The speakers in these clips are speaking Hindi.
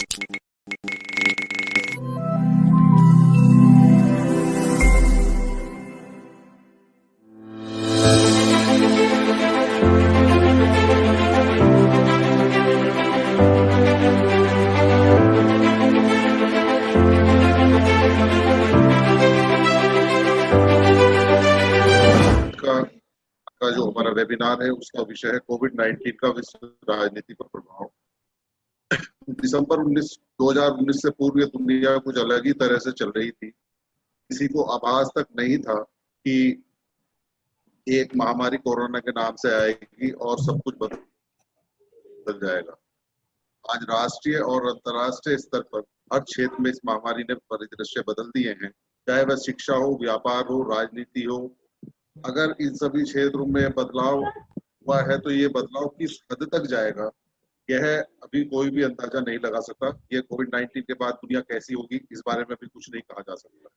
का जो हमारा वेबिनार है उसका विषय है कोविड-19 का विश्व राजनीति पर प्रभाव। दिसंबर 2019 से पूर्व ये दुनिया कुछ अलग ही तरह से चल रही थी। किसी को आभास तक नहीं था कि एक महामारी कोरोना के नाम से आएगी और सब कुछ बदल जाएगा। आज राष्ट्रीय और अंतर्राष्ट्रीय स्तर पर हर क्षेत्र में इस महामारी ने परिदृश्य बदल दिए हैं, चाहे वह शिक्षा हो, व्यापार हो, राजनीति हो। अगर इन सभी क्षेत्रों में बदलाव हुआ है तो ये बदलाव किस हद तक जाएगा, यह अभी कोई भी अंदाजा नहीं लगा सकता। ये कोविड-19 के बाद दुनिया कैसी होगी, इस बारे में भी कुछ नहीं कहा जा सकता।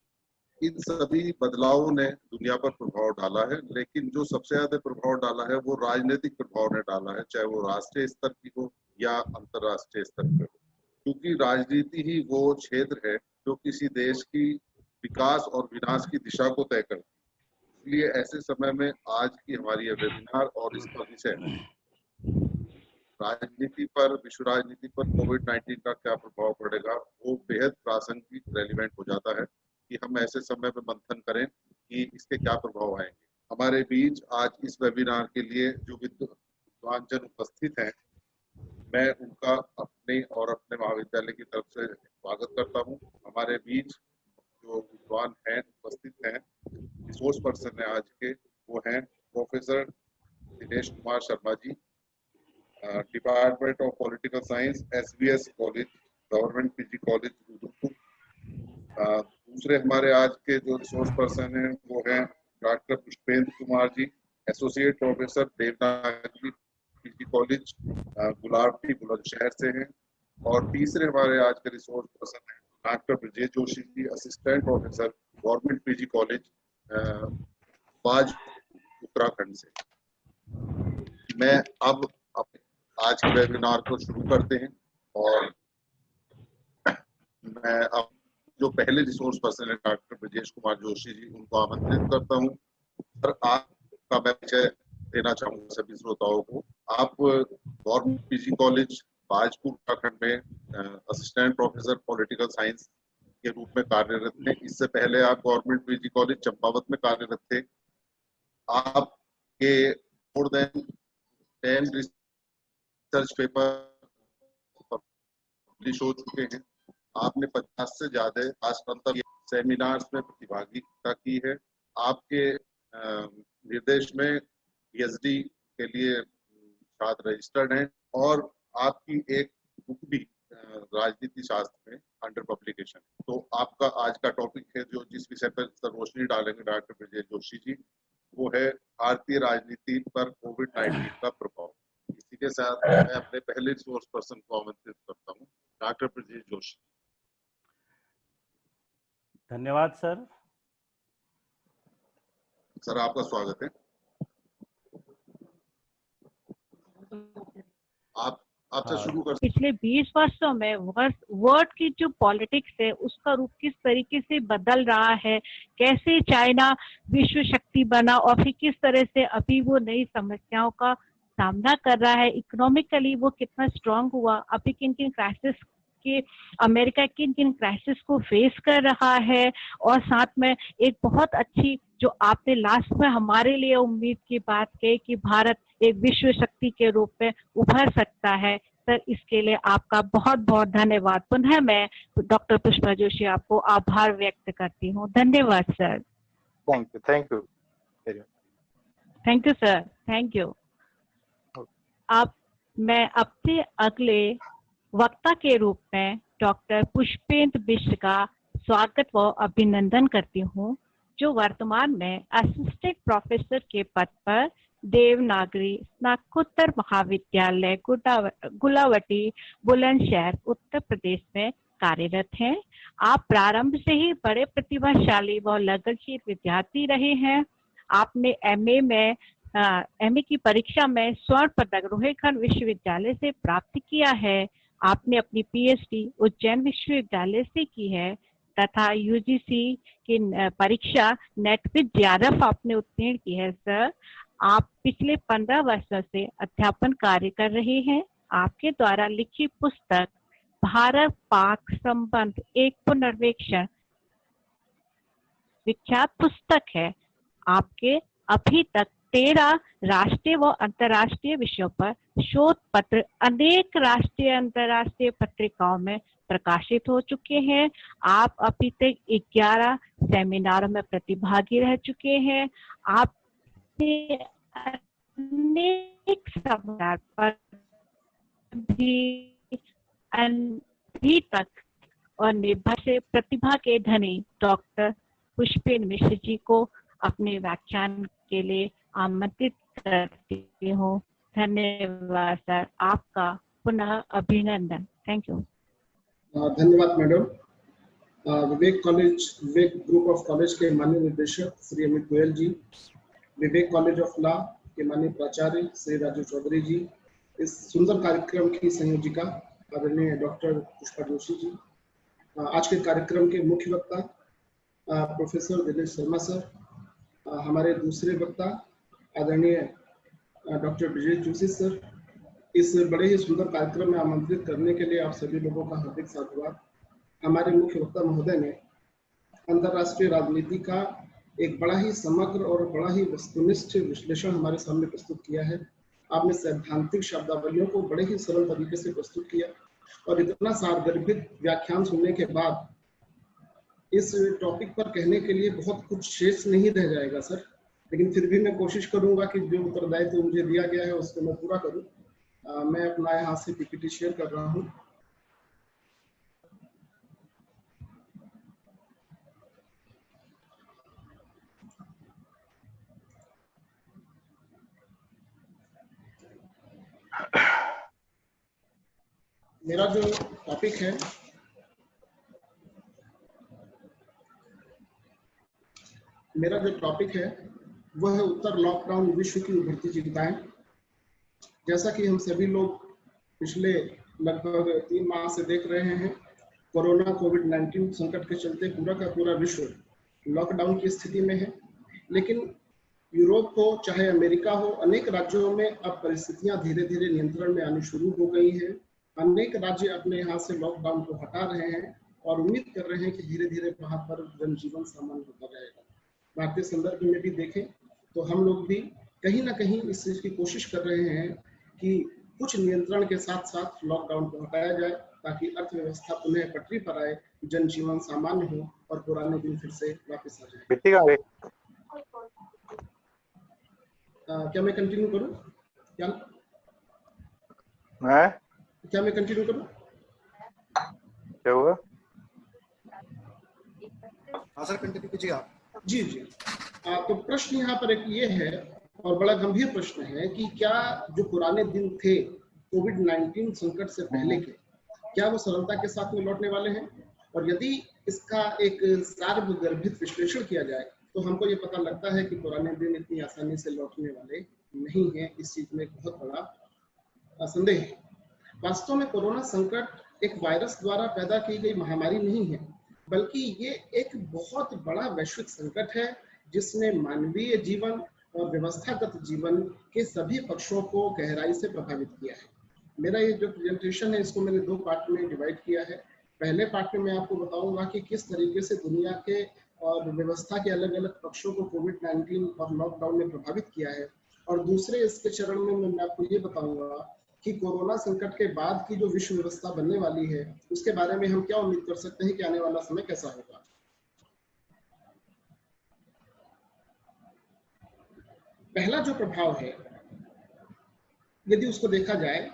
इन सभी बदलावों ने दुनिया पर प्रभाव डाला है, लेकिन जो सबसे ज्यादा प्रभाव डाला है वो राजनीतिक प्रभाव ने डाला है, चाहे वो राष्ट्रीय स्तर की हो या अंतर्राष्ट्रीय स्तर पर हो। क्योंकि राजनीति ही वो क्षेत्र है जो किसी देश की विकास और विनाश की दिशा को तय करती है। इसलिए ऐसे समय में आज की हमारी यह वेबिनार और इसका विषय राजनीति पर, विश्व राजनीति पर कोविड-19 का क्या प्रभाव पड़ेगा, वो बेहद प्रासंगिक, रेलिवेंट हो जाता है कि हम ऐसे समय में मंथन करें कि इसके क्या प्रभाव आएंगे। हमारे बीच आज इस वेबिनार के लिए जो विद्वान जन उपस्थित हैं, मैं उनका अपने और अपने महाविद्यालय की तरफ से स्वागत करता हूँ। हमारे बीच जो विद्वान हैं, उपस्थित हैं, रिसोर्स पर्सन है आज के, वो हैं professor Dinesh Kumar Sharma ji, department of political science, SVS college, government PG college Rudrapur. दूसरे हमारे आज के जो रिसोर्स पर्सन हैं वो हैं doctor Pushpendra Kumar ji, associate professor, Devnagari PG college, Gulabi Bulandshahr से हैं। और तीसरे हमारे आज के रिसोर्स पर्सन हैं doctor Brajesh Joshi ji, assistant professor, government PG college, Baj, Uttarakhand से। मैं अब आज के वेबिनार को शुरू करते हैं और मैं अब जो पहले रिसोर्स पर्सन है डॉक्टर ब्रजेश कुमार जोशी जी, उनको आमंत्रित करता हूं। सर, आपका मैं परिचय देना चाहूंगा सभी श्रोताओं को। आप government PG college Bajpur Uttarakhand में असिस्टेंट प्रोफेसर पॉलिटिकल साइंस के रूप में कार्यरत थे। इससे पहले आप गवर्नमेंट PG कॉलेज चंपावत में कार्यरत थे। आपके more than 10 research paper publish हो चुके हैं। आपने 50 से ज्यादा राष्ट्रीय सेमिनार्स में प्रतिभागिता की है। आपके निर्देश में PhD के लिए छात्र रजिस्टर्ड हैं और आपकी एक बुक भी राजनीति शास्त्र में अंडर पब्लिकेशन। तो आपका आज का टॉपिक है जो जिस विषय पर रोशनी डालेंगे डॉक्टर ब्रजेश जोशी जी, वो है भारतीय राजनीति पर कोविड-19 का प्रभाव। इसी के साथ मैं अपने पहले रिसोर्स पर्सन को आमंत्रित करता हूँ, डॉक्टर ब्रजेश जोशी। धन्यवाद सर। सर, आपका स्वागत है। आपसे शुरू कर। पिछले 20 वर्षों में वर्ल्ड की जो पॉलिटिक्स है उसका रूप किस तरीके से बदल रहा है, कैसे चाइना विश्व शक्ति बना और फिर किस तरह से अभी वो नई समस्याओं का सामना कर रहा है, इकोनॉमिकली वो कितना स्ट्रांग हुआ, अभी किन किन क्राइसिस के अमेरिका किन किन क्राइसिस को फेस कर रहा है, और साथ में एक बहुत अच्छी जो आपने लास्ट में हमारे लिए उम्मीद की बात कही कि भारत एक विश्व शक्ति के रूप में उभर सकता है। सर, इसके लिए आपका बहुत बहुत धन्यवाद। पुनः मैं डॉक्टर पुष्पा जोशी आपको आभार व्यक्त करती हूँ। धन्यवाद sir. Thank you sir, thank you. अब मैं अपने अगले वक्ता के रूप में डॉक्टर पुष्पेंद्र मिश्र का स्वागत व अभिनंदन करती हूँ, जो वर्तमान में असिस्टेंट प्रोफेसर के पद पर देवनागरी स्नातकोत्तर महाविद्यालय गुलावटी बुलंदशहर उत्तर प्रदेश में कार्यरत हैं। आप प्रारंभ से ही बड़े प्रतिभाशाली व लगनशील विद्यार्थी रहे हैं। आपने MA की परीक्षा में स्वर्ण पदक रोहिलखंड विश्वविद्यालय से प्राप्त किया है। आपने अपनी पीएचडी उज्जैन विश्वविद्यालय से की है तथा यूजीसी की परीक्षा नेट विद जेआरएफ आपने उत्तीर्ण की है। सर, आप पिछले 15 वर्षों से अध्यापन कार्य कर रहे हैं। आपके द्वारा लिखी पुस्तक भारत पाक संबंध एक पुनर्वेक्षण विख्यात पुस्तक है। आपके अभी तक 13 राष्ट्रीय व अंतर्राष्ट्रीय विषयों पर शोध पत्र अनेक राष्ट्रीय अंतर्राष्ट्रीय पत्रिकाओं में प्रकाशित हो चुके हैं। आप अभी तक 11 सेमिनारों में प्रतिभागी रह चुके हैं। आपने अनेक सेमिनार पर अभी तक और निर्भय से प्रतिभा के धनी डॉक्टर पुष्पेन मिश्र जी को अपने व्याख्यान के लिए आमंत्रित करती हूँ। धन्यवाद सर, आपका पुनः अभिनंदन। Thank you. धन्यवाद madam. Vivek group of college के माननीय निदेशक Shri Amit Goyal ji, Vivek college of law के माननीय प्राचार्य श्री राजू चौधरी जी, इस सुंदर कार्यक्रम की संयोजिका आदरणीय डॉक्टर पुष्पा जोशी जी, आज के कार्यक्रम के मुख्य वक्ता प्रोफेसर दिनेश शर्मा सर, हमारे दूसरे वक्ता आदरणीय डॉक्टर ब्रिजेश जोशी सर, इस बड़े ही सुंदर कार्यक्रम में आमंत्रित करने के लिए आप सभी लोगों का हार्दिक साधुवाद। हमारे मुख्य वक्ता महोदय ने अंतर्राष्ट्रीय राजनीति का एक बड़ा ही समग्र और बड़ा ही वस्तुनिष्ठ विश्लेषण हमारे सामने प्रस्तुत किया है। आपने सैद्धांतिक शब्दावलियों को बड़े ही सरल तरीके से प्रस्तुत किया और इतना सारगर्भित व्याख्यान सुनने के बाद इस टॉपिक पर कहने के लिए बहुत कुछ शेष नहीं रह जाएगा सर, लेकिन फिर भी मैं कोशिश करूंगा कि जो उत्तरदायित्व मुझे दिया गया है उसको मैं पूरा करूं। मैं अपना यहाँ से पीपीटी शेयर कर रहा हूँ। मेरा जो टॉपिक है वह है उत्तर लॉकडाउन विश्व की उभरती चिंताएं। जैसा कि हम सभी लोग पिछले लगभग 3 माह से देख रहे हैं, कोरोना कोविड-19 संकट के चलते पूरा का पूरा विश्व लॉकडाउन की स्थिति में है। लेकिन यूरोप हो चाहे अमेरिका हो, अनेक राज्यों में अब परिस्थितियां धीरे धीरे नियंत्रण में आनी शुरू हो गई हैं। अनेक राज्य अपने यहाँ से लॉकडाउन को हटा रहे हैं और उम्मीद कर रहे हैं कि धीरे धीरे वहां पर जनजीवन सामान्य होता रहेगा। भारतीय संदर्भ में भी देखें तो हम लोग भी कहीं ना कहीं इस चीज की कोशिश कर रहे हैं कि कुछ नियंत्रण के साथ साथ लॉकडाउन को हटाया जाए ताकि अर्थव्यवस्था पुनः पटरी पर आए, जनजीवन सामान्य हो और पुराने दिन फिर से वापस आ जाए। क्या मैं कंटिन्यू करूं? क्या मैं कंटिन्यू करूं? क्या हुआ? हाँ सर, कंटिन्यू कीजिए आप। जी। तो प्रश्न यहाँ पर एक ये है और बड़ा गंभीर प्रश्न है कि क्या जो पुराने दिन थे कोविड-19 संकट से पहले के, क्या वो सरलता के साथ में लौटने वाले हैं? और यदि इसका एक सार्वगर्भित विश्लेषण किया जाए तो हमको ये पता लगता है कि पुराने दिन इतनी आसानी से लौटने वाले नहीं है। इस चीज में बहुत बड़ा संदेह है। वास्तव में कोरोना संकट एक वायरस द्वारा पैदा की गई महामारी नहीं है, बल्कि ये एक बहुत बड़ा वैश्विक संकट है जिसने मानवीय जीवन और व्यवस्थागत जीवन के सभी पक्षों को गहराई से प्रभावित किया है। मेरा ये जो प्रेजेंटेशन है इसको मैंने 2 पार्ट में डिवाइड किया है। पहले पार्ट में मैं आपको बताऊंगा कि किस तरीके से दुनिया के और व्यवस्था के अलग अलग पक्षों को कोविड-19 और लॉकडाउन ने प्रभावित किया है, और दूसरे इसके चरण में मैं आपको ये बताऊंगा कि कोरोना संकट के बाद की जो विश्व व्यवस्था बनने वाली है उसके बारे में हम क्या उम्मीद कर सकते हैं कि आने वाला समय कैसा होगा। पहला जो प्रभाव है यदि उसको देखा जाए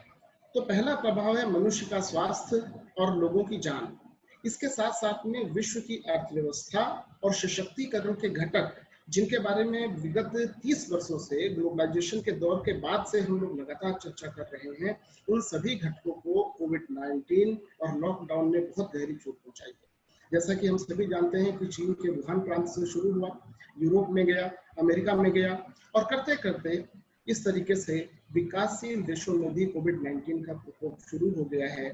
तो पहला प्रभाव है मनुष्य का स्वास्थ्य और लोगों की जान। इसके साथ साथ में विश्व की अर्थव्यवस्था और सशक्तिकरण के घटक जिनके बारे में विगत 30 वर्षों से ग्लोबलाइजेशन के दौर के बाद से हम लोग लगातार चर्चा कर रहे हैं, उन सभी घटकों को कोविड-19 और लॉकडाउन ने बहुत गहरी चोट पहुंचाई है। जैसा कि हम सभी जानते हैं कि चीन के वुहान प्रांत से शुरू हुआ, यूरोप में गया, अमेरिका में गया और करते करते इस तरीके से विकासशील देशों में भी कोविड-19 का प्रकोप शुरू हो गया है।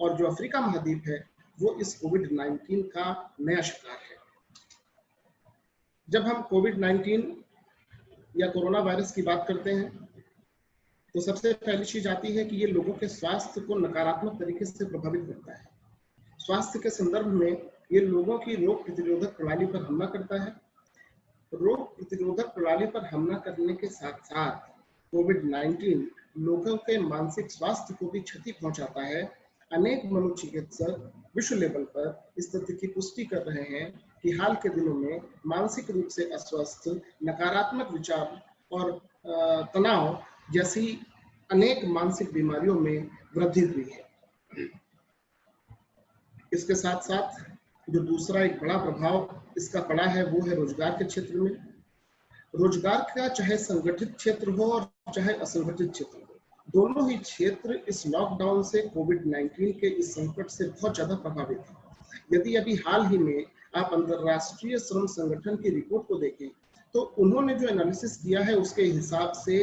और जो अफ्रीका महाद्वीप है वो इस कोविड-19 का नया शिकार है। जब हम कोविड-19 या कोरोना वायरस की बात करते हैं तो सबसे पहली चीज आती है कि ये लोगों के स्वास्थ्य को नकारात्मक तरीके से प्रभावित करता है। स्वास्थ्य के संदर्भ में ये लोगों की रोग प्रतिरोधक प्रणाली पर हमला करता है। रोग प्रतिरोधक प्रणाली पर हमला करने के साथ साथ कोविड-19 लोगों के मानसिक स्वास्थ्य को भी क्षति पहुंचाता है। अनेक मनोचिकित्सक विश्व लेवल पर इस तथ्य की पुष्टि कर रहे हैं कि हाल के दिनों में मानसिक रूप से अस्वस्थ, नकारात्मक विचार और तनाव जैसी अनेक मानसिक बीमारियों में वृद्धि हुई है। इसके साथ साथ जो दूसरा एक बड़ा प्रभाव इसका पड़ा है वो है रोजगार के क्षेत्र में। रोजगार का चाहे संगठित क्षेत्र हो और चाहे असंगठित क्षेत्र हो, दोनों ही क्षेत्र इस लॉकडाउन से कोविड-19 के इस संकट से बहुत ज्यादा प्रभावित है। यदि अभी हाल ही में आप अंतरराष्ट्रीय श्रम संगठन की रिपोर्ट को देखें तो उन्होंने जो एनालिसिस किया है उसके हिसाब से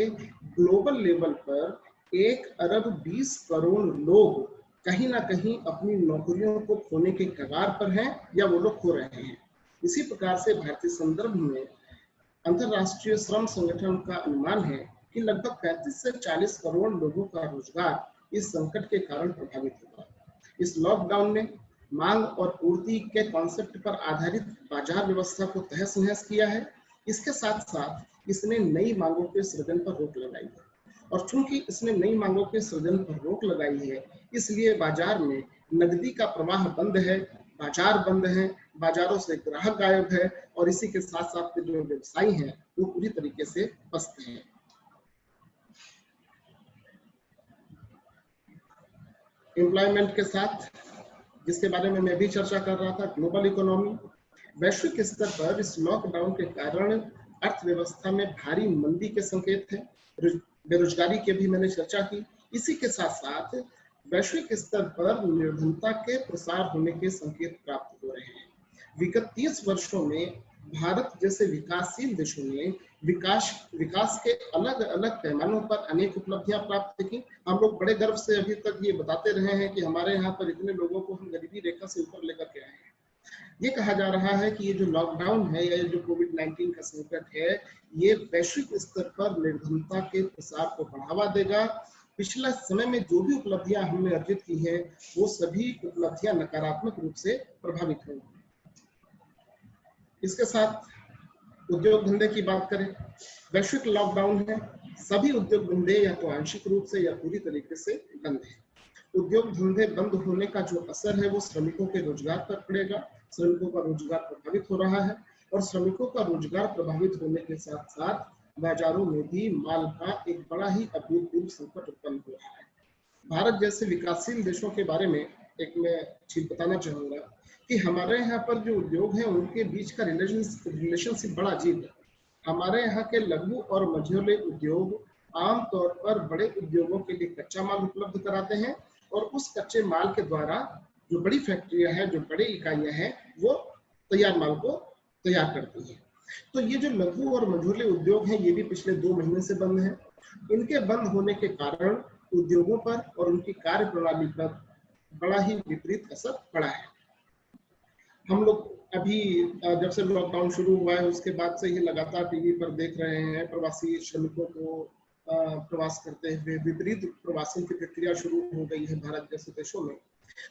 ग्लोबल लेवल पर 1 अरब 20 करोड़ लोग कहीं ना कहीं अपनी नौकरियों को खोने के कगार पर हैं या वो लोग खो रहे हैं। इसी प्रकार से भारतीय संदर्भ में अंतरराष्ट्रीय श्रम संगठन का अनुमान है कि लगभग 35 से 40 करोड़ लोगों का रोजगार इस संकट के कारण प्रभावित होगा। इस लॉकडाउन ने मांग और पूर्ति के कॉन्सेप्ट पर आधारित बाजार व्यवस्था को तहस नहस किया है। इसके साथ साथ इसने नई मांगों के सृजन पर रोक लगाई है और चूंकि इसने नई मांगों के सृजन पर रोक लगाई है इसलिए बाजार में नकदी का प्रवाह बंद है, बाजार बंद है, बाजारों से ग्राहक गायब है और इसी के साथ साथ जो व्यवसायी हैं वो पूरी तरीके से पस्त हैं। एम्प्लॉयमेंट के साथ जिसके बारे में मैं भी चर्चा कर रहा था, ग्लोबल इकोनॉमी, वैश्विक स्तर पर इस लॉकडाउन के कारण अर्थव्यवस्था में भारी मंदी के संकेत है। बेरोजगारी की भी मैंने चर्चा की। इसी के साथ साथ वैश्विक स्तर पर निर्धनता के प्रसार होने के संकेत प्राप्त हो रहे हैं। विगत 30 वर्षों में भारत जैसे विकासशील देशों ने विकास के अलग अलग पैमानों पर अनेक उपलब्धियां प्राप्त की। हम लोग बड़े गर्व से अभी तक ये बताते रहे हैं कि हमारे यहाँ पर इतने लोगों को हम गरीबी रेखा से ऊपर लेकर के आए हैं। ये कहा जा रहा है कि ये जो लॉकडाउन है या जो कोविड-19 का संकट है ये वैश्विक स्तर पर निर्धनता के प्रसार को बढ़ावा देगा। पिछला समय में जो भी उपलब्धियां हमने अर्जित की है वो सभी उपलब्धियां नकारात्मक रूप से प्रभावित होंगी। इसके साथ उद्योग धंधे की बात करें, वैश्विक लॉकडाउन है, सभी उद्योग धंधे या तो आंशिक रूप से या पूरी तरीके से बंद है। उद्योग धंधे बंद होने का जो असर है वो श्रमिकों के रोजगार पर पड़ेगा। श्रमिकों का रोजगार प्रभावित हो रहा है और श्रमिकों का रोजगार प्रभावित होने के साथ साथ बाजारों में भी माल का एक बड़ा ही अभूतपूर्व संकट उत्पन्न हो रहा है। भारत जैसे विकासशील देशों के बारे में एक मैं चीज बताना चाहूंगा कि हमारे यहाँ पर जो उद्योग हैं उनके बीच का रिलेशनशिप बड़ा अजीब है। हमारे यहाँ के लघु और मझोले उद्योग आमतौर पर बड़े उद्योगों के लिए कच्चा माल उपलब्ध कराते हैं और उस कच्चे माल के द्वारा जो बड़ी फैक्ट्रियां हैं, जो बड़ी इकाइयां हैं, वो तैयार माल को तैयार करती हैं। तो ये जो लघु और मझोले उद्योग हैं ये भी पिछले 2 महीने से बंद हैं। इनके बंद होने के कारण उद्योगों पर और उनकी कार्य प्रणाली पर बड़ा ही विपरीत असर पड़ा है। हम लोग अभी जब से लॉकडाउन शुरू हुआ है उसके बाद से ही लगातार टीवी पर देख रहे हैं प्रवासी श्रमिकों को प्रवास करते हुए। विपरीत प्रवासन की प्रक्रिया शुरू हो गई है भारत जैसे देशों में।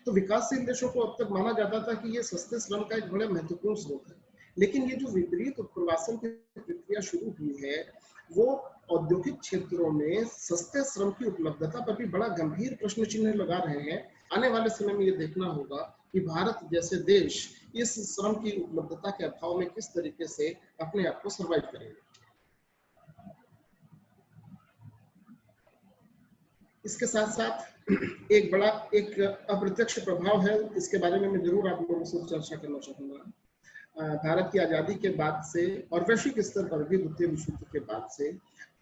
तो विकासशील देशों को अब तक माना जाता था कि ये सस्ते श्रम का एक बड़ा महत्वपूर्ण स्रोत है, लेकिन ये जो विपरीत प्रवासन की प्रक्रिया शुरू हुई है वो औद्योगिक क्षेत्रों में सस्ते श्रम की उपलब्धता पर भी बड़ा गंभीर प्रश्न चिन्ह लगा रहे हैं। आने वाले समय में ये देखना होगा कि भारत जैसे देश इस श्रम की उपलब्धता के अभाव में किस तरीके से अपने आप को सर्वाइव करेंगे। इसके साथ साथ एक बड़ा एक अप्रत्यक्ष प्रभाव है, इसके बारे में मैं जरूर आप लोगों से चर्चा करना चाहूंगा। भारत की आजादी के बाद से और वैश्विक स्तर पर भी द्वितीय विश्व युद्ध के बाद से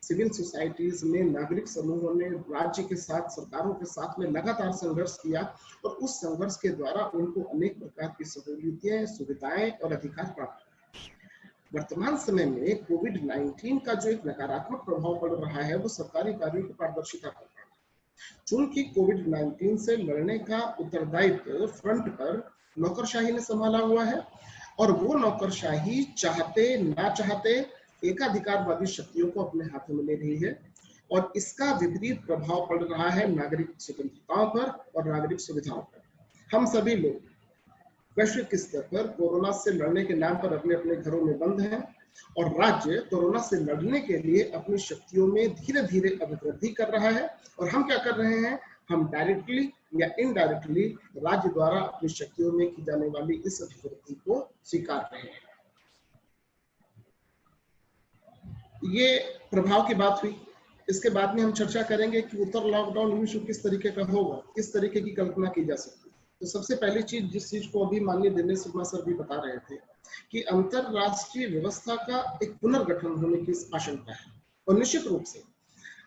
सिविल सोसाइटीज में नागरिक समूहों ने राज्य के साथ, सरकारों के साथ में लगातार संघर्ष किया और उस संघर्ष के द्वारा उनको अनेक प्रकार की सहूलियतें, सुविधाएं और अधिकार प्राप्त हुए। वर्तमान समय में कोविड-19 का जो एक नकारात्मक प्रभाव पड़ रहा है वो सरकारी कार्यों की पारदर्शिता पर पड़ रहा है। चूंकि कोविड-19 से लड़ने का उत्तरदायित्व फ्रंट पर नौकरशाही ने संभाला हुआ है और वो नौकरशाही चाहते ना चाहते एकाधिकारवादी शक्तियों को अपने हाथों में ले रही है और इसका विपरीत प्रभाव पड़ रहा है नागरिक स्वतंत्रताओं पर और नागरिक सुविधाओं पर। हम सभी लोग वैश्विक स्तर पर कोरोना से लड़ने के नाम पर अपने अपने घरों में बंद हैं और राज्य कोरोना से लड़ने के लिए अपनी शक्तियों में धीरे धीरे अभिवृद्धि कर रहा है और हम क्या कर रहे हैं, हम डायरेक्टली या इनडायरेक्टली राज्य द्वारा अपनी शक्तियों में की जाने वाली इस अभिवृद्धि को स्वीकार रहे हैं। ये प्रभाव की बात हुई। इसके बाद में हम चर्चा करेंगे कि उत्तर लॉकडाउन विश्व किस तरीके का होगा, किस तरीके की कल्पना की जा सकती है। तो सबसे पहली चीज, जिस चीज को अभी माननीय दिनेश शर्मा सर भी बता रहे थे कि अंतरराष्ट्रीय व्यवस्था का एक पुनर्गठन होने की आशंका है और निश्चित रूप से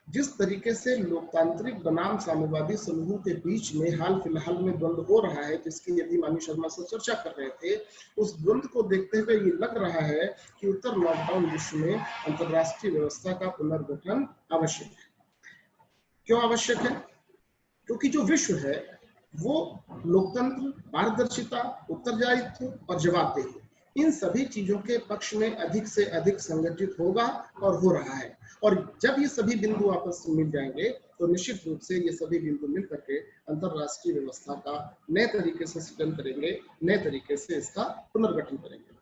जिस तरीके से लोकतांत्रिक बनाम साम्यवादी समूहों के बीच में हाल फिलहाल में द्वंद्व हो रहा है, जिसकी यदि माननीय शर्मा सर चर्चा कर रहे थे, उस द्वंद्व को देखते हुए ये लग रहा है कि उत्तर लॉकडाउन विश्व में अंतरराष्ट्रीय व्यवस्था का पुनर्गठन आवश्यक है। क्यों आवश्यक है? क्योंकि जो विश्व है वो लोकतंत्र, पारदर्शिता, उत्तरदायित्व और जवाबदेही, इन सभी चीजों के पक्ष में अधिक से अधिक संगठित होगा और हो रहा है। और जब ये सभी बिंदु आपस में मिल जाएंगे तो निश्चित रूप से ये सभी बिंदु मिल करके अंतरराष्ट्रीय व्यवस्था का नए तरीके से सृजन करेंगे, नए तरीके से इसका पुनर्गठन करेंगे।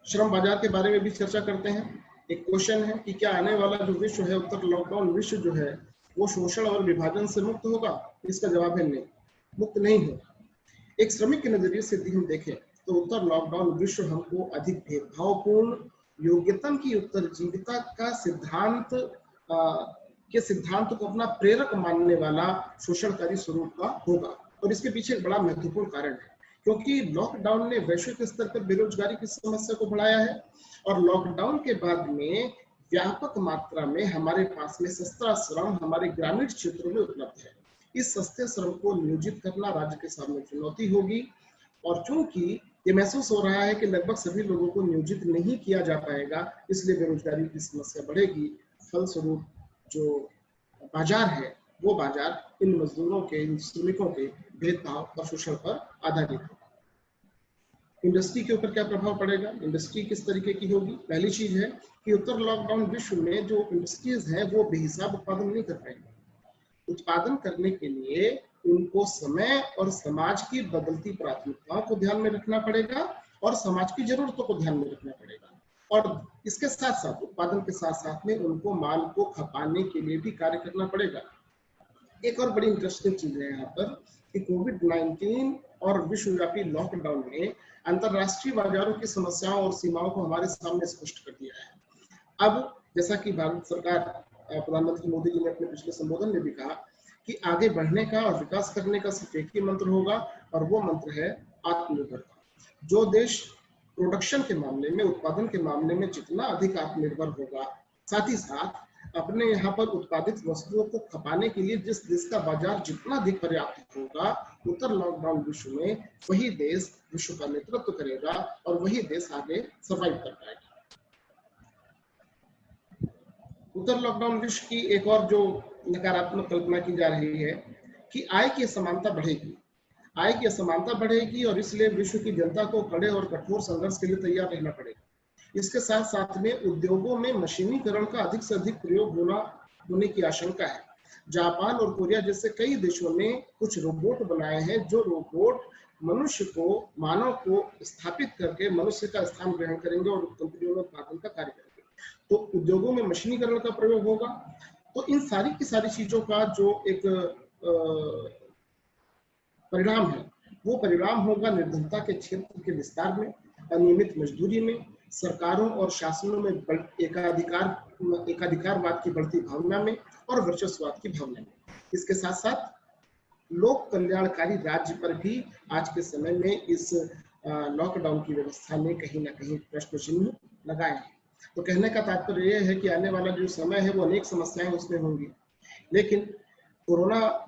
श्रम बाजार के बारे में भी चर्चा करते हैं। एक क्वेश्चन है कि क्या आने वाला जो विश्व है, उत्तर लॉकडाउन विश्व जो है, वो शोषण और विभाजन से मुक्त होगा? इसका जवाब है नहीं, मुक्त नहीं होगा। एक श्रमिक के नजरिए से यदि हम देखें तो उत्तर लॉकडाउन विश्व हमको अधिक भेदभावपूर्ण, योग्यता की उत्तरजीविता का सिद्धांत के सिद्धांत को अपना प्रेरक मानने वाला शोषणकारी स्वरूप का होगा। और इसके पीछे एक बड़ा महत्वपूर्ण कारण है, क्योंकि लॉकडाउन ने वैश्विक स्तर पर बेरोजगारी की समस्या को बढ़ाया है और लॉकडाउन के बाद में व्यापक मात्रा में हमारे पास में सस्ता श्रम हमारे ग्रामीण क्षेत्रों में उपलब्ध है। इस सस्ते श्रम को नियोजित करना राज्य के सामने चुनौती होगी और चूंकि ये महसूस हो रहा है कि लगभग सभी लोगों को नियोजित नहीं किया जा पाएगा, इसलिए बेरोजगारी की समस्या बढ़ेगी। फलस्वरूप जो बाजार है वो बाजार इन मजदूरों के, इन श्रमिकों के भेदभाव और शोषण पर आधारित है। इंडस्ट्री के ऊपर क्या प्रभाव पड़ेगा? इंडस्ट्री किस तरीके की होगी? पहली चीज है कि उत्तर लॉकडाउन विश्व में जो इंडस्ट्रीज हैं वो बेहिसाब उत्पादन नहीं कर पाएंगे। उत्पादन करने के लिए उनको समय और समाज की बदलती प्राथमिकताओं को ध्यान में रखना पड़ेगा और समाज की जरूरतों को ध्यान में रखना पड़ेगा और इसके साथ साथ उत्पादन के साथ साथ में उनको माल को खपाने के लिए भी कार्य करना पड़ेगा। एक और बड़ी इंटरेस्टिंग चीज है यहाँ पर कि कोविड-19 और विश्वव्यापी लॉकडाउन ने अंतरराष्ट्रीय बाजारों की समस्याओं और सीमाओं को हमारे सामने स्पष्ट कर दिया है। अब जैसा कि भारत सरकार, प्रधानमंत्री मोदी जी ने अपने पिछले संबोधन में भी कहा कि आगे बढ़ने का और विकास करने का सिर्फ एक ही मंत्र होगा और वो मंत्र है आत्मनिर्भरता। जो देश प्रोडक्शन के मामले में, उत्पादन के मामले में जितना अधिक आत्मनिर्भर होगा, साथ ही साथ अपने यहाँ पर उत्पादित वस्तुओं को खपाने के लिए जिस देश का बाजार जितना अधिक पर्याप्त होगा, उत्तर लॉकडाउन विश्व में वही देश विश्व का नेतृत्व करेगा और वही देश आगे सर्वाइव कर पाएगा। उत्तर लॉकडाउन विश्व की एक और जो नकारात्मक कल्पना की जा रही है कि आय की असमानता बढ़ेगी। आय की असमानता बढ़ेगी और इसलिए विश्व की जनता को कड़े और कठोर संघर्ष के लिए तैयार रहना पड़ेगा। इसके साथ साथ में उद्योगों में मशीनीकरण का अधिक से अधिक प्रयोग होने की आशंका है। जापान और कोरिया जैसे कई देशों ने कुछ रोबोट बनाए हैं जो रोबोट मनुष्य को, मानव को स्थापित करके मनुष्य का स्थान ग्रहण करेंगे और कंपनियों में उत्पादन का कार्य करेंगे। तो उद्योगों में मशीनीकरण का प्रयोग होगा। तो इन सारी की सारी चीजों का जो एक परिणाम है वो परिणाम होगा निर्धनता के क्षेत्र के विस्तार में, अनियमित मजदूरी में, सरकारों और शासनों में एकाधिकारवाद की बढ़ती भावना में और वर्चस्ववाद की भावना में। इसके साथ साथ लोक कल्याणकारी राज्य पर भी आज के समय में इस लॉकडाउन की व्यवस्था ने कहीं ना कहीं प्रश्न चिन्ह लगाए हैं। तो कहने का तात्पर्य यह है कि आने वाला जो समय है वो अनेक समस्याएं उसमें होंगी, लेकिन कोरोना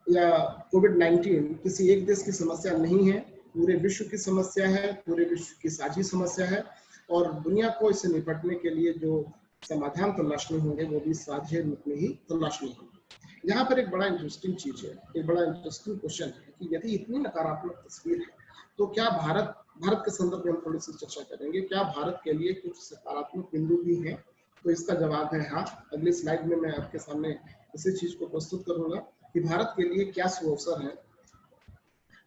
या कोविड-19 किसी एक देश की समस्या नहीं है, पूरे विश्व की समस्या है, पूरे विश्व की साझी समस्या है और दुनिया को इससे निपटने के लिए जो समाधान तलाशने होंगे वो भी साझे रूप में ही तलाशने होंगे। यहाँ पर एक बड़ा इंटरेस्टिंग चीज है, एक बड़ा इंटरेस्टिंग क्वेश्चन है कि यदि इतनी नकारात्मक तस्वीर है तो क्या भारत के संदर्भ में हम थोड़ी सी चर्चा करेंगे, क्या भारत के लिए कुछ सकारात्मक बिंदु भी हैं? तो इसका जवाब है हाँ। अगली स्लाइड में मैं आपके सामने इसी चीज को प्रस्तुत करूंगा कि भारत के लिए क्या सुअवसर है।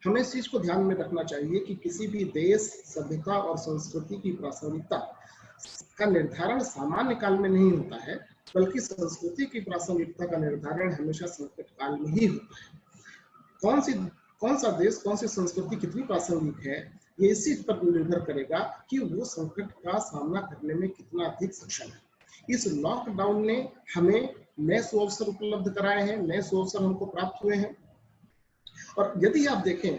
हमें इस चीज को ध्यान में रखना चाहिए कि किसी भी देश, सभ्यता और संस्कृति की प्रासंगिकता का निर्धारण सामान्य काल में नहीं होता है, बल्कि संस्कृति की प्रासंगिकता का निर्धारण हमेशा संकट काल में ही होता है। कौन सा देश, कौन सी संस्कृति कितनी प्रासंगिक है, ये इसी पर निर्भर करेगा कि वो संकट का सामना करने में कितना अधिक सक्षम है। इस लॉकडाउन ने हमें नए सुअवसर उपलब्ध कराए हैं, नए सुअवसर हमको प्राप्त हुए हैं। और यदि आप देखें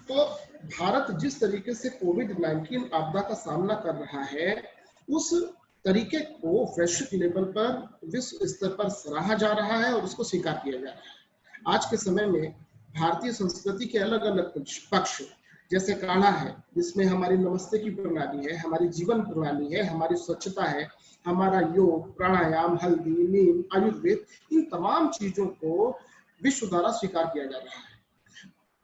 तो भारत जिस तरीके से कोविड-19 आपदा का सामना कर रहा है, उस तरीके को वैश्विक लेवल पर, विश्व स्तर पर सराहा जा रहा है और उसको स्वीकार किया जा रहा है। आज के समय में भारतीय संस्कृति के अलग अलग पक्ष, जैसे काढ़ा है जिसमें हमारी नमस्ते की प्रणाली है, हमारी जीवन प्रणाली है, हमारी स्वच्छता है, हमारा योग, प्राणायाम, हल्दी, नीम, आयुर्वेद, इन तमाम चीजों को विश्व द्वारा स्वीकार किया जा रहा है।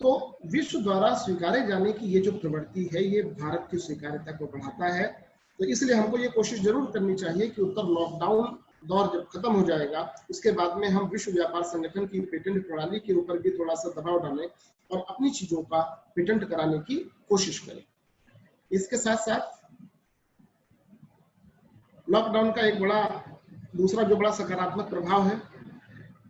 तो विश्व द्वारा स्वीकारे जाने की ये जो प्रवृत्ति है, ये भारत की स्वीकार्यता को बढ़ाता है। तो इसलिए हमको ये कोशिश जरूर करनी चाहिए कि उत्तर लॉकडाउन दौर जब खत्म हो जाएगा, उसके बाद में हम विश्व व्यापार संगठन की पेटेंट प्रणाली के ऊपर भी थोड़ा सा दबाव डालें और अपनी चीजों का पेटेंट कराने की कोशिश करें। इसके साथ साथ लॉकडाउन का एक दूसरा जो बड़ा सकारात्मक प्रभाव है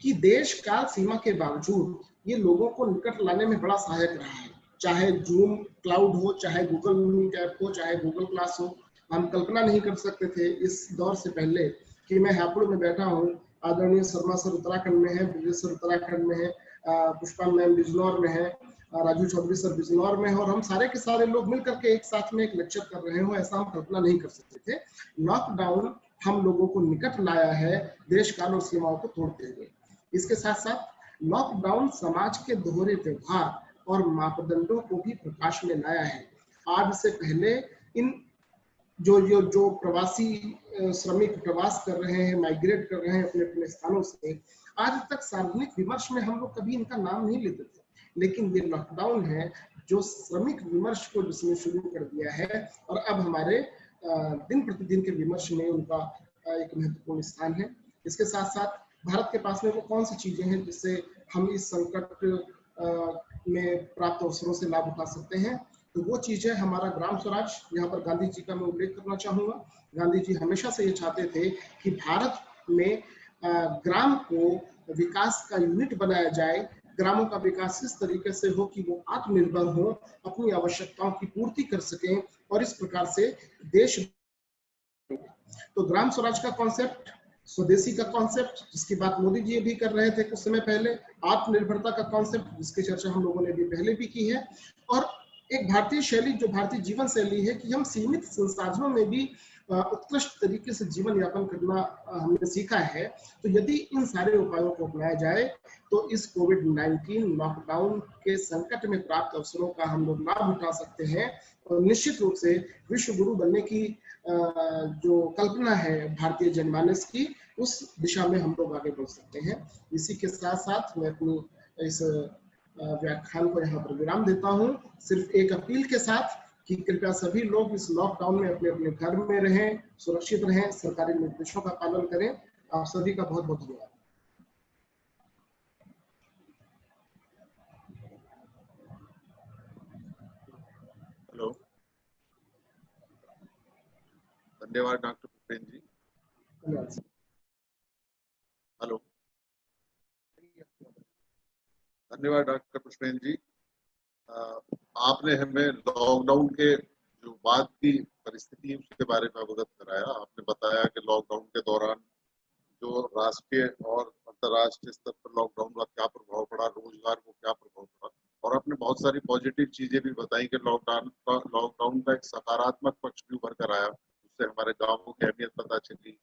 कि देश काल सीमा के बावजूद ये लोगों को निकट लाने में बड़ा सहायक रहा है। चाहे जूम क्लाउड हो, चाहे गूगल मीट ऐप हो, चाहे गूगल क्लास हो। हम कल्पना नहीं कर सकते थे इस दौर से पहले कि मैं हापुड़ में बैठा हूँ, आदरणीय शर्मा सर उत्तराखंड में है, ब्रजेश सर उत्तराखंड में है, पुष्पा मैम बिजनौर में है, राजू चौधरी सर बिजनौर में है, और हम सारे के सारे लोग मिलकर के एक साथ में एक लेक्चर कर रहे हो, ऐसा हम कल्पना नहीं कर सकते थे। लॉकडाउन हम लोगों को निकट लाया है, देश काल और सीमाओं को तोड़ते हुए। इसके साथ साथ लॉकडाउन समाज के दोहरे व्यवहार और मापदंडों को भी प्रकाश में लाया है। आज से पहले इन जो प्रवासी श्रमिक प्रवास कर रहे हैं, माइग्रेट कर रहे हैं अपने अपने स्थानों से, आज तक सार्वजनिक विमर्श में हम लोग कभी इनका नाम नहीं लेते थे, लेकिन ये लॉकडाउन है जो श्रमिक विमर्श को जिसने शुरू कर दिया है, और अब हमारे दिन प्रतिदिन के विमर्श में उनका एक महत्वपूर्ण स्थान है। इसके साथ साथ भारत के पास में वो कौन सी चीजें हैं जिससे हम इस संकट में प्राप्त अवसरों से लाभ उठा सकते हैं, तो वो चीज है हमारा ग्राम स्वराज। यहाँ पर गांधी जी का मैं उल्लेख करना चाहूंगा। गांधी जी हमेशा से ये चाहते थे कि भारत में ग्राम को विकास का यूनिट बनाया जाए, ग्रामों का विकास इस तरीके से हो कि वो आत्मनिर्भर हो, अपनी आवश्यकताओं की पूर्ति कर सकें, और इस प्रकार से देश। तो ग्राम स्वराज का कॉन्सेप्ट, स्वदेशी का कॉन्सेप्ट जिसकी बात मोदी जी भी कर रहे थे कुछ समय पहले, आत्मनिर्भरता का कॉन्सेप्ट जिसकी चर्चा हम लोगों ने भी पहले भी की है, और एक भारतीय शैली जो भारतीय जीवन शैली है कि हम सीमित संसाधनों में भी उत्कृष्ट तरीके से जीवन यापन करना हमने सीखा है। तो यदि इन सारे उपायों को अपनाया जाए तो इस कोविड-19 लॉकडाउन के संकट में प्राप्त अवसरों का हम लोग लाभ उठा सकते हैं, और निश्चित रूप से विश्व गुरु बनने की जो कल्पना है भारतीय जनमानस की, उस दिशा में हम लोग आगे बढ़ सकते हैं। इसी के साथ साथ मैं अपनी इस व्याख्यान को यहाँ पर विराम देता हूँ, सिर्फ एक अपील के साथ कि कृपया सभी लोग इस लॉकडाउन में अपने अपने घर में रहें, सुरक्षित रहें, सरकारी निर्देशों का पालन करें। आप सभी का बहुत बहुत धन्यवाद। हेलो, धन्यवाद डॉक्टर पुष्पेन जी। धन्यवाद। हेलो, धन्यवाद डॉक्टर पुष्पेन जी। आपने हमें लॉकडाउन के जो बाद की परिस्थिति उसके बारे में अवगत कराया। आपने बताया कि लॉकडाउन के दौरान जो राष्ट्रीय और अंतर्राष्ट्रीय स्तर पर लॉकडाउन का क्या प्रभाव पड़ा, रोजगार को क्या प्रभाव पड़ा, और आपने बहुत सारी पॉजिटिव चीजें भी बताई कि लॉकडाउन का एक सकारात्मक पक्ष भी उभर कर आया। उससे हमारे गाँवों की अहमियत पता चली,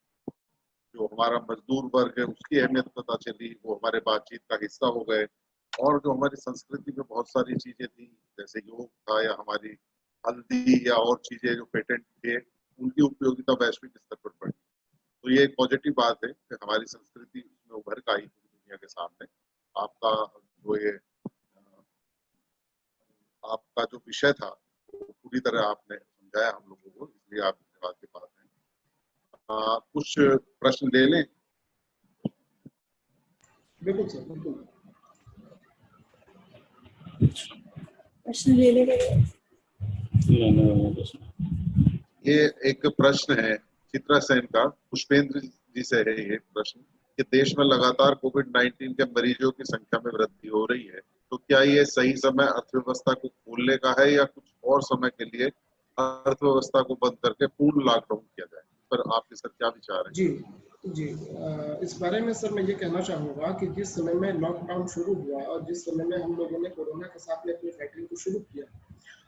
जो हमारा मजदूर वर्ग है उसकी अहमियत पता चली, वो हमारे बातचीत का हिस्सा हो गए, और जो हमारी संस्कृति में बहुत सारी चीजें थी जैसे योग था या हमारी हल्दी या और चीजें जो पेटेंट थे, उनकी उपयोगिता वैश्विक स्तर पर बढ़ी। तो ये एक पॉजिटिव बात है कि हमारी संस्कृति उसमें उभर कर आई दुनिया के सामने। आपका जो ये आपका जो विषय था वो पूरी तरह आपने समझाया हम लोगों को, इसलिए आप धन्यवाद के पात्र हैं। कुछ प्रश्न ले लें? बिल्कुल सर, बिल्कुल। प्रश्न ले ले। ये एक प्रश्न है चित्रा सेन का, पुष्पेंद्र जी से है ये प्रश्न कि देश में लगातार कोविड-19 के मरीजों की संख्या में वृद्धि हो रही है, तो क्या ये सही समय अर्थव्यवस्था को खोलने का है या कुछ और समय के लिए अर्थव्यवस्था को बंद करके पूर्ण लॉकडाउन किया जाए? पर आपके सर क्या विचार है? जी, इस बारे में सर मैं ये कहना चाहूँगा कि जिस समय में लॉकडाउन शुरू हुआ और जिस समय में हम लोगों ने कोरोना के साथ में अपनी फाइटिंग को शुरू किया,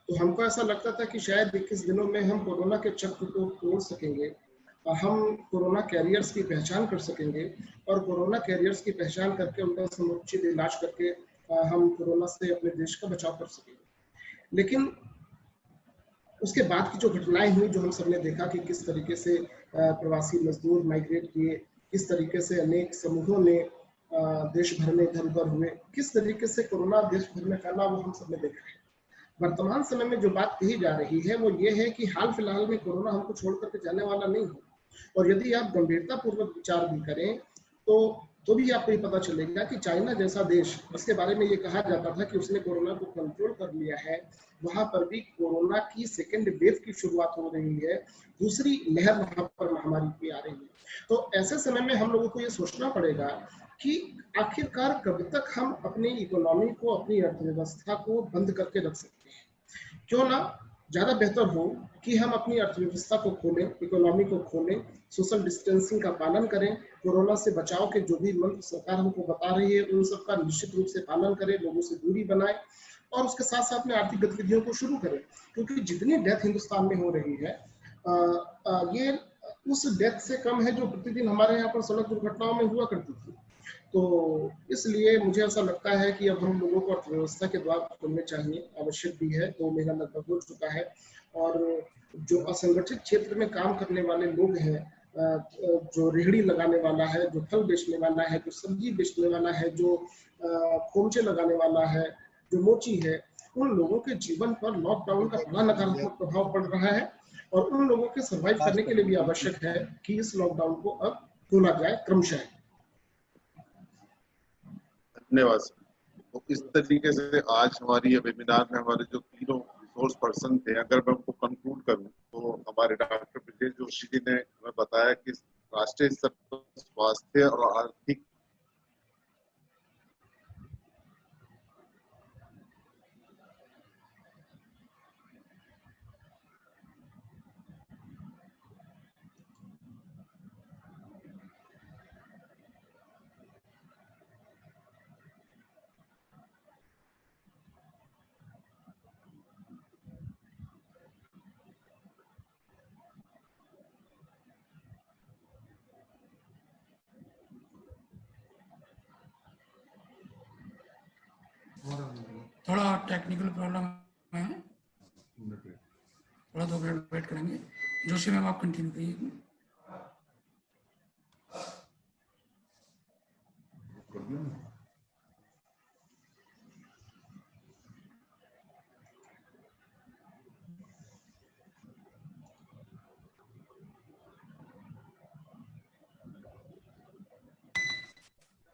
तो हमको ऐसा लगता था कि शायद 21 दिनों में हम कोरोना के चक्र को तोड़ सकेंगे, हम कोरोना कैरियर्स की पहचान कर सकेंगे और कोरोना कैरियर्स की पहचान करके उनका समुचित इलाज करके हम कोरोना से अपने देश का बचाव कर सकेंगे। लेकिन उसके बाद की जो घटनाएं हुई, जो हम सबने देखा कि किस तरीके से प्रवासी मजदूर माइग्रेट किए, किस तरीके से अनेक समूहों ने देश भर में इधर उधर हुए, किस तरीके से कोरोना देश भर में फैला, वो हम सबने देखा है। वर्तमान समय में जो बात कही जा रही है वो ये है कि हाल फिलहाल में कोरोना हमको छोड़ करके जाने वाला नहीं है, और यदि आप गंभीरता पूर्वक विचार भी करें तो भी आपको ये पता चलेगा कि चाइना जैसा देश, जिसके बारे में ये कहा जाता था कि उसने कोरोना को कंट्रोल कर लिया है, वहां पर भी कोरोना की सेकेंड वेव की शुरुआत हो रही है, दूसरी लहर वहां पर महामारी की आ रही है। तो ऐसे समय में हम लोगों को ये सोचना पड़ेगा कि आखिरकार कब तक हम अपनी इकोनॉमी को, अपनी अर्थव्यवस्था को बंद करके रख सकते हैं। क्यों ना ज्यादा बेहतर हो कि हम अपनी अर्थव्यवस्था को खोलें, इकोनॉमी को खोलें, सोशल डिस्टेंसिंग का पालन करें, कोरोना से बचाव के जो भी मंत्र सरकार हमको बता रही है उन सबका निश्चित रूप से पालन करें, लोगों से दूरी बनाएं और उसके साथ साथ में आर्थिक गतिविधियों को शुरू करें, क्योंकि जितनी डेथ हिंदुस्तान में हो रही है ये उस डेथ से कम है जो प्रतिदिन हमारे यहाँ पर सड़क दुर्घटनाओं में हुआ करती थी। तो इसलिए मुझे ऐसा लगता है कि अब हम लोगों को अर्थव्यवस्था के द्वार खोलने चाहिए, आवश्यक भी है। 2 महीना लगभग हो चुका है और जो असंगठित क्षेत्र में काम करने वाले लोग हैं, जो रेहड़ी लगाने वाला है, जो फल बेचने वाला है, जो सब्जी बेचने वाला है, जो खोमचे लगाने वाला है, जो मोची है, उन लोगों के जीवन पर लॉकडाउन का बड़ा नकारात्मक प्रभाव पड़ रहा है और उन लोगों के सर्वाइव करने के लिए भी आवश्यक है कि इस लॉकडाउन को अब खोला जाए क्रमशः। धन्यवाद सर। तो इस तरीके से आज हमारी ये वेबिनार में हमारे जो तीनों रिसोर्स पर्सन थे, अगर मैं उनको कंक्लूड करूं तो हमारे डॉक्टर ब्रजेश जोशी जी ने हमें बताया कि राष्ट्रीय स्तर पर स्वास्थ्य और आर्थिक थोड़ा टेक्निकल प्रॉब्लम है, थोड़ा 2 मिनट वेट करेंगे। जोशी मैम आप कंटिन्यू करिए।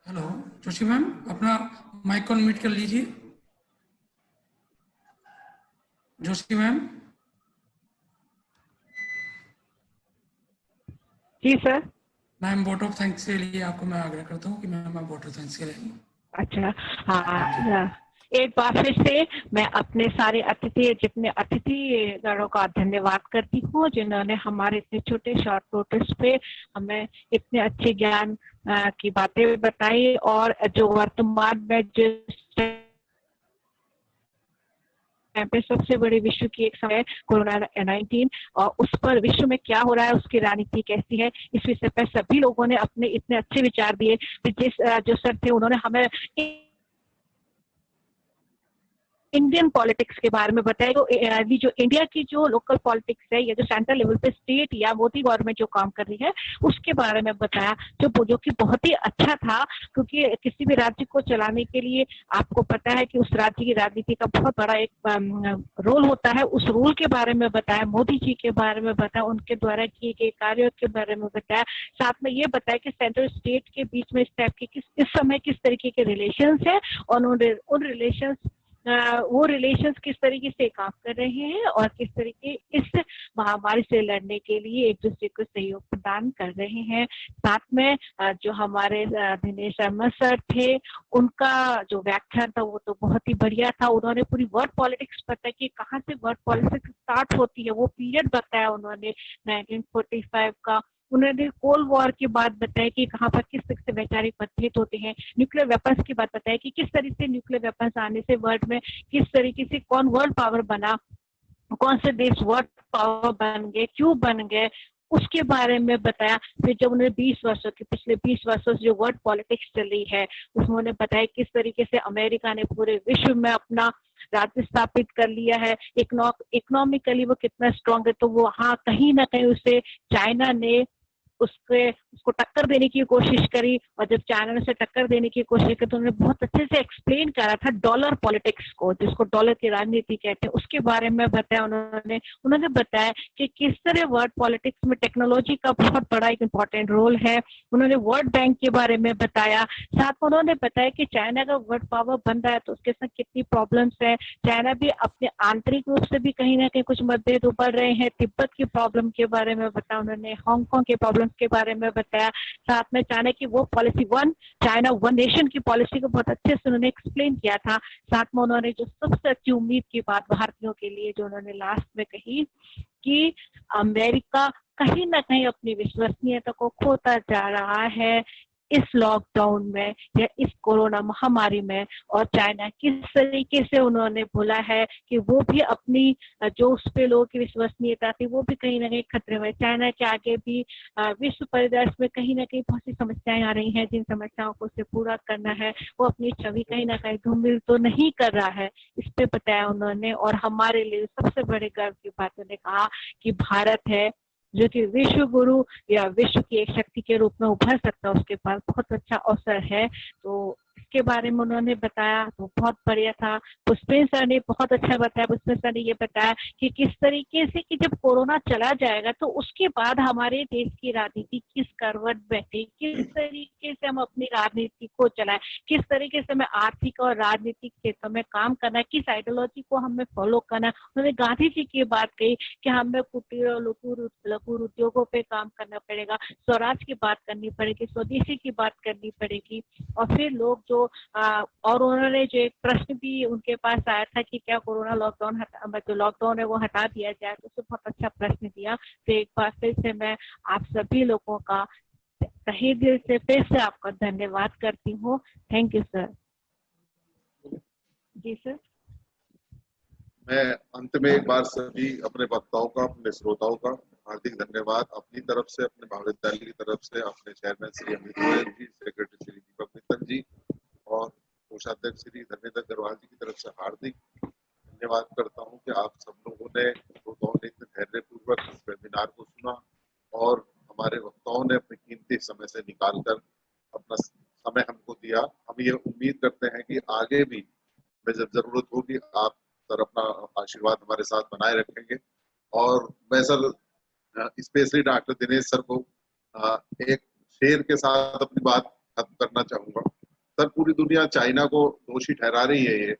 हेलो जोशी मैम, अपना माइक ऑन म्यूट कर लीजिए। जोशी मैम। जी sir. Ma'am vote of thanks के लिए आपको मैं आग्रह करता हूँ कि मैम आप वोट ऑफ थैंक्स के लिए। अच्छा, हाँ, एक बार फिर से मैं अपने सारे जितने अतिथि गणों का धन्यवाद करती हूँ, जिन्होंने हमारे इतने छोटे शॉर्ट नोटिस पे हमें इतने अच्छे ज्ञान की बातें बताई और जो वर्तमान में जिस पे सबसे बड़े विश्व की एक समय कोरोना 19 और उस पर विश्व में क्या हो रहा है, उसकी रणनीति कैसी है, इस विषय पर सभी लोगों ने अपने इतने अच्छे विचार दिए। जिस जो सर थे उन्होंने हमें इंडियन पॉलिटिक्स के बारे में बताया, अभी जो इंडिया की जो लोकल पॉलिटिक्स है या जो सेंट्रल लेवल पे स्टेट या मोदी गवर्नमेंट जो काम कर रही है उसके बारे में बताया, जो कि बहुत ही अच्छा था, क्योंकि किसी भी राज्य को चलाने के लिए आपको पता है कि उस राज्य की राजनीति का बहुत बड़ा एक रोल होता है। उस रोल के बारे में बताया, मोदी जी के बारे में बताया, उनके द्वारा किए गए कार्यों के बारे में बताया, साथ में ये बताया कि सेंट्रल स्टेट के बीच में इस टाइप के इस समय किस तरीके के रिलेशंस है और उन रिलेशंस वो रिलेशंस किस तरीके से काम कर रहे हैं और किस तरीके इस महामारी से लड़ने के लिए एक दूसरे को सहयोग प्रदान कर रहे हैं। साथ में जो हमारे दिनेश शर्मा सर थे, उनका जो व्याख्यान था वो तो बहुत ही बढ़िया था। उन्होंने पूरी वर्ल्ड पॉलिटिक्स बताया कि कहाँ से वर्ल्ड पॉलिटिक्स स्टार्ट होती है, वो पीरियड बताया उन्होंने 1945 का। उन्होंने कोल्ड वॉर की बात बताया कि कहाँ पर किस तरह से वैचारिक मतभेद होते हैं। न्यूक्लियर वेपन्स की बात बताया कि किस तरह से न्यूक्लियर वेपन्स आने से वर्ल्ड में किस तरीके से कौन वर्ल्ड पावर बना, कौन से देश वर्ल्ड पावर बन गए, क्यों बन गए, उसके बारे में बताया। फिर जब उन्होंने पिछले 20 वर्षों से जो वर्ल्ड पॉलिटिक्स चल रही है उसमें उन्होंने बताया किस तरीके से अमेरिका ने पूरे विश्व में अपना राज्य स्थापित कर लिया है, इकोनॉमिकली वो कितना स्ट्रांग है। तो वो हाँ कहीं ना कहीं उसे चाइना ने उसको टक्कर देने की कोशिश करी, और जब चाइना ने उसे टक्कर देने की कोशिश की तो उन्होंने बहुत अच्छे से एक्सप्लेन करा था डॉलर पॉलिटिक्स को, जिसको डॉलर की राजनीति कहते हैं, उसके बारे में बताया उन्होंने बताया कि किस तरह वर्ल्ड पॉलिटिक्स में टेक्नोलॉजी का बहुत बड़ा एक इम्पोर्टेंट रोल है। उन्होंने वर्ल्ड बैंक के बारे में बताया। साथ में उन्होंने बताया कि चाइना का वर्ल्ड पावर बन रहा है तो उसके साथ कितनी प्रॉब्लम्स है। चाइना भी अपने आंतरिक रूप से भी कहीं ना कहीं कुछ मतभेद उभर रहे हैं। तिब्बत की प्रॉब्लम के बारे में बताया उन्होंने, हांगकांग के प्रॉब्लम के बारे में बताया। साथ में चाइना की वो policy one China one nation की पॉलिसी को बहुत अच्छे से उन्होंने एक्सप्लेन किया था। साथ में उन्होंने जो सबसे अच्छी उम्मीद की बात भारतीयों के लिए जो उन्होंने लास्ट में कही कि अमेरिका कहीं ना कहीं अपनी विश्वसनीयता को खोता जा रहा है इस लॉकडाउन में या इस कोरोना महामारी में, और चाइना किस तरीके से उन्होंने बोला है कि वो भी अपनी जो उस पे लोगों की विश्वसनीयता थी वो भी कहीं ना कहीं खतरे में। चाइना के आगे भी विश्व परिदृश्य में कहीं ना कहीं बहुत सी समस्याएं आ रही हैं, जिन समस्याओं को उसे पूरा करना है। वो अपनी छवि कहीं ना कहीं धूमिल तो नहीं कर रहा है, इस पे बताया उन्होंने। और हमारे लिए सबसे बड़े गर्व की बात उन्होंने कहा कि भारत है जो कि विश्व गुरु या विश्व की एक शक्ति के रूप में उभर सकता है, उसके पास बहुत अच्छा अवसर है। तो इसके बारे में उन्होंने बताया तो बहुत बढ़िया था। पुष्पेंद्र सर ने बहुत अच्छा बताया। पुष्पेंद्र सर ने ये बताया कि किस तरीके से कि जब कोरोना चला जाएगा तो उसके बाद हमारे देश की राजनीति किस करवट बैठे, किस तरीके से हम अपनी राजनीति को चलाएं, किस तरीके से हमें आर्थिक और राजनीतिक क्षेत्र में काम करना है, किस आइडियोलॉजी को हमें फॉलो करना है। उन्होंने गांधी जी की बात कही कि हमें कुटीर और लघु उद्योगों पे काम करना पड़ेगा, स्वराज की बात करनी पड़ेगी, स्वदेशी की बात करनी पड़ेगी। और फिर लोग जो और उन्होंने जो एक प्रश्न भी उनके पास आया था कि क्या कोरोना जो लॉकडाउन है वो हटा दिया जाए, तो उससे बहुत अच्छा प्रश्न दिया। तो एक बार फिर से मैं आप सभी लोगों का तहे दिल से फिर से आपका धन्यवाद करती हूँ। Thank you sir. जी सर। मैं अंत में एक बार सभी अपने वक्ताओं का, अपने श्रोताओं का हार्दिक धन्यवाद अपनी तरफ से, अपने महाविद्यालय की तरफ से, अपने चेयरमैन श्री अमित गोयल जी, सेक्रेटरी श्री दीपक मित्तल जी और कोषाध्यक्ष श्री धर्मेंद्र अग्रवाल जी की तरफ से हार्दिक धन्यवाद करता हूं कि आप सब लोगों ने इतने धैर्यपूर्वक इस वेबिनार को सुना और हमारे वक्ताओं ने अपने कीमती समय से निकालकर अपना समय हमको दिया। हम ये उम्मीद करते हैं कि आगे भी जब जरूरत होगी आप सर अपना आशीर्वाद हमारे साथ बनाए रखेंगे। और मैं sir specially doctor Dinesh sir को एक शेर के साथ अपनी बात खत्म करना चाहूंगा। सर पूरी दुनिया चाइना को दोषी ठहरा रही है, ये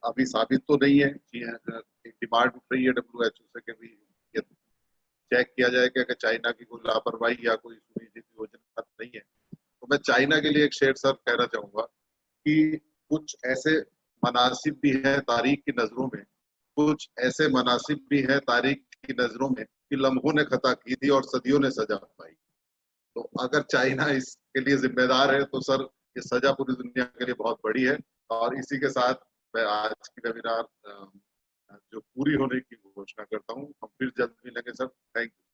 अभी साबित तो नहीं है। एक डिमांड उठ रही है WHO से कि भी ये चेक किया जाए कि चाइना की कोई लापरवाही या कोई सुनिश्चित योजना नहीं है। तो मैं चाइना के लिए एक शेर सर कहना चाहूंगा कि कुछ ऐसे मनासिब भी है तारीख की नजरों में, कुछ ऐसे मनासिब भी है तारीख की नजरों में कि लम्हों ने खता की थी और सदियों ने सजा पाई। तो अगर चाइना इसके लिए जिम्मेदार है तो सर ये सजा पूरी दुनिया के लिए बहुत बड़ी है। और इसी के साथ मैं आज की वेबिनार जो पूरी होने की घोषणा करता हूँ। हम फिर जल्द मिलेंगे सर। Thank you.